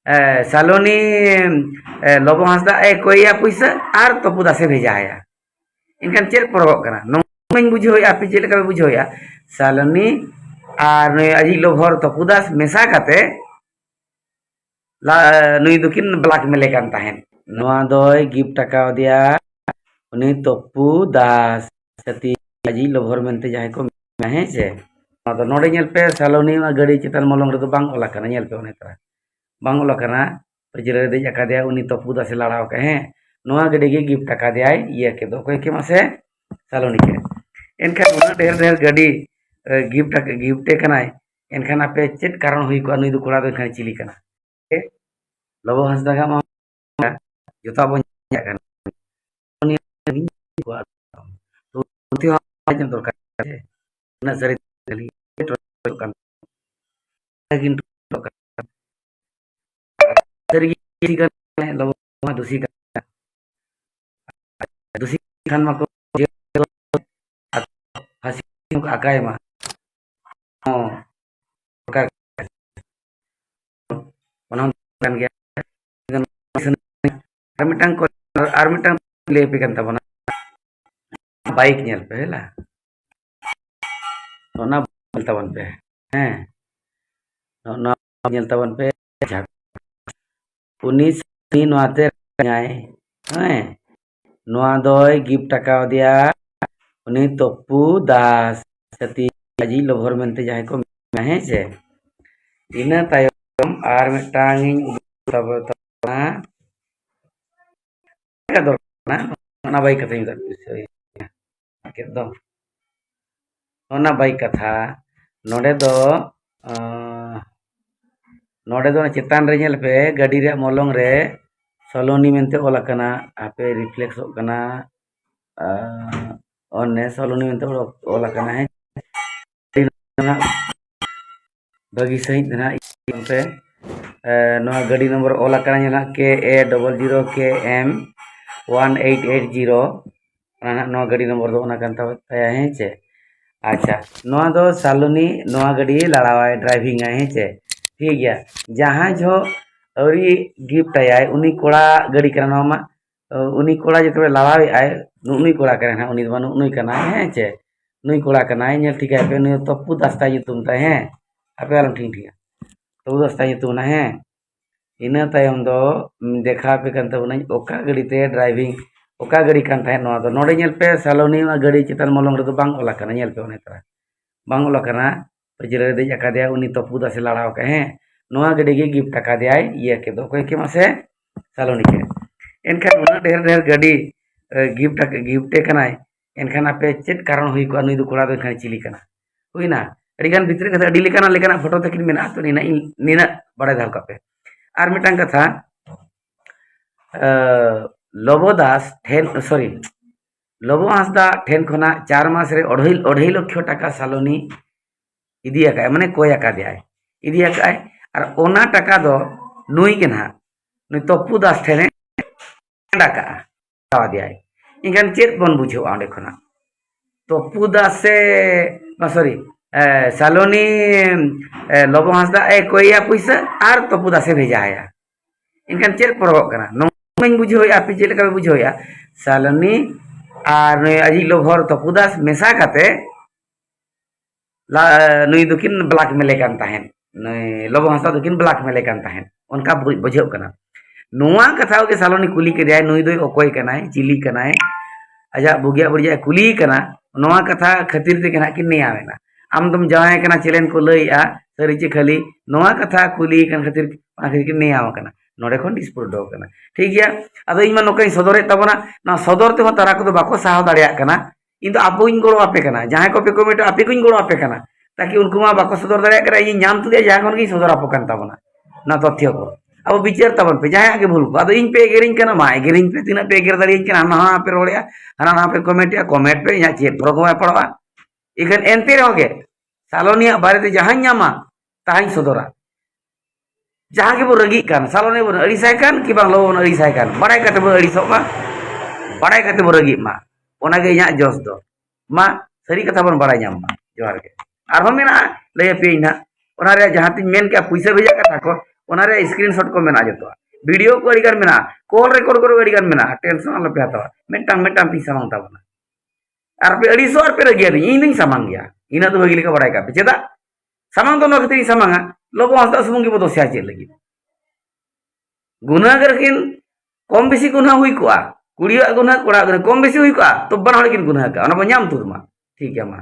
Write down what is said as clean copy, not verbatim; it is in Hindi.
सालोनी लोबो हांसदा कोया पैसा और तपु दासे भेजाया इनखान चेक परगक कना नोंगन बुझोया आपे चेक लेका बुझोया सालोनी और अजी लोभर तपु दास मेसा काते नुई दुकिन ब्लैक मेले कान ताहेन नोआ दोय गिफ्ट टाका दिया उनी तपु दास सती अजी लोभर मेनते जाहे को हे जे तो नोडे नेल पे सालोनी गाड़ी चितान मलंग रे बांग ओला कना नेल पे ओने तरा बांग ओला कना जिरे दे जाका दिया उनी तपु दासे लड़ाव के हे नोआ गाड़ी के गिफ्ट टाका दिया ये के दो कोई के मासे सालोनी के एनखान उना ढेर ढेर गाड़ी गिफ्टे कनाय एनखान आपे चेत कारण हुई को नुई दु कोड़ा दो खान चिली कना लोबो हांसदा का मा जोता बन जाकन उनी को तो उति हाजन दरकार है ना सरी गली kan lagi dari kan lo dusi kan mako hasil akai mah oh kan kan ge dengan armitang ko armitang lepe kan tabona baik nyel pe lah nona tabon pe nona nyel tabon pe उन्नीस नोते नोआ दोय गिफ्ट टाका दिया उनी तपु दास सती अजी लोभर मेनते जाहे को हे जे इना तायम आर मिटांग तबना का दरना ना बाई कथा इन के दो ओना बाई कथा नोडे दो नोडे दो चितान रे नेल पे गाड़ी रे मलंग रे सलोनी मेनते ओला कना आपे रिफ्लेक्स कना ओने सलोनी मेनते ओला कना है बगी सही ना पे नो गाड़ी नंबर ओला कना नेला KA00KM1880 नो गाड़ी नंबर दो ओना कांता है चे अच्छा नो दो सलोनी नो गाड़ी लड़ावा ड्राइविंग है चे ठीक है जहाँ जो अवरी गिफ्ट आए उनी कोड़ा गाड़ी करना मा उनी कोड़ा जो तबे लावावे आए नुई कोड़ा करे ना उनी बनु नुई करना है चे नुई कोड़ा करना है नेल ठीक है पे नुई तपु दस्ता तुम ता है आपे आलम ठीक ठीक तपु दस्ता तुम ना है इना तायम दो देखा पे कंत उना ओका गाड़ी ते ड्राइविंग ओका गाड़ी कान था नो दो नोडे नेल पे सालोनी गाड़ी चितान मलंग रे दो बांग ओला करना नेल पे ओने तरा बांग ओला करना जिरे दे जाका दिया उनी तपु दासे लड़ाव के हे नोआ गाड़ी के गिफ्ट टाका दिया ये के दो कोई के मासे सालोनी के एनखान उना ढेर ढेर गाड़ी गिफ्टे कनाय एनखान आपे चेत कारण हुई को नुई दु कोड़ा दो खान चिली कना हुईना अडिगान भितरे कथा अडी लेकाना लेकाना फोटो तकिन मेना तो नीना बड़े धाव कापे आर मिटांग कथा लोबो दास ठेन सॉरी लोबो हांसदा ठेन खना 4 मास रे 2.5 लाख टाका सालोनी इदी आका माने कोय आका दिया इदी आका और ओना टाका दो नुई के ना नुई तपु दास ठेने टाका ता दिया इनखान चेत बन बुझो आंडे खना तपु दास से सॉरी सालोनी लोबो हांसदा कोया पैसा और तपु दासे भेजाया इनखान चेत परगक कना नोंगन बुझोया आपे चेक लेका बुझोया सालोनी और अजी लोभर तपु दास मेसा काते नुई दुकिन ब्लैक मेले कान ताहेन नुई लोबो हांसदा दुकिन ब्लैक मेले कान ताहेन उनका बुझो कना नोआ कथा के सालोनी कुली के दिया नुई दो ओकोय कनाय चिली कनाय आजा बुगिया बुरिया कुली कना नोआ कथा खातिर ते कना कि नहीं आवेना आम तुम जाए कना चैलेंज को लइया सरी चे खाली नोआ कथा कुली कन खातिर कि नहीं आव कना नोडे खन डिस्प्यूट दो कना ठीक गया अदो इमा नोकई सदरे तबना ना सदर ते तारा को बाको साह दाड़िया कना इन अब इन गड़ो आपे कना जहां को पे कमेंट आपे को गड़ो आपे कना ताकि उनको मा बाको सदर दाड़िया करा इन नाम तुदिया जहां खन की सदर आपो कन तबना ना तथ्य को अब विचार तबन पे जहां के भूल को अदो इन पे एगेरिंग कना मा एगेरिंग पे तिना पे एगेर दाड़िया कना ना पे रोड़िया हना ना पे कमेंट या कमेंट पे या चेत प्रगो पड़वा इखन एनते रहोगे सालोनिया बारे ते जहां न्यामा ताहाई सदरा जहां के बो रगी कान सालोने बो अड़िसाय कान कि बांग लो अड़िसाय कान बड़ाय काते बो अड़िसो मा बड़ाय काते बो रगी मा ओना गे इया जोस दो मा सरी कथा बन बड़ाय न्याम मा जोहार के आर हम मेना लय पे इना ओना रे जहां तिन मेन के पैसा भेजा कथा को ओनारे स्क्रीनशॉट को मेना जतो वीडियो को अड़ी गान मेना कॉल रिकॉर्ड को अड़ी गान मेना टेंशन आलो पे हतावा मेटांग मेटांग पी सामांग ताबना और पे अड़ी सौ पे रगिया इन नहीं सामांग गया इना तो बगिल का बड़ाई का पे चेदा सामांग तो नो खतरी सामांगा लोगो हंसदा सुमुंग की बदो स्या चेल लगी गुनाहगार किन कम बेसी गुनाह हुई को कुड़िया गुनाह कोड़ा कम बेसी हुई को तो बन हड़ किन गुनाह का ओना बो ᱧᱟᱢ तुदमा ठीक है मा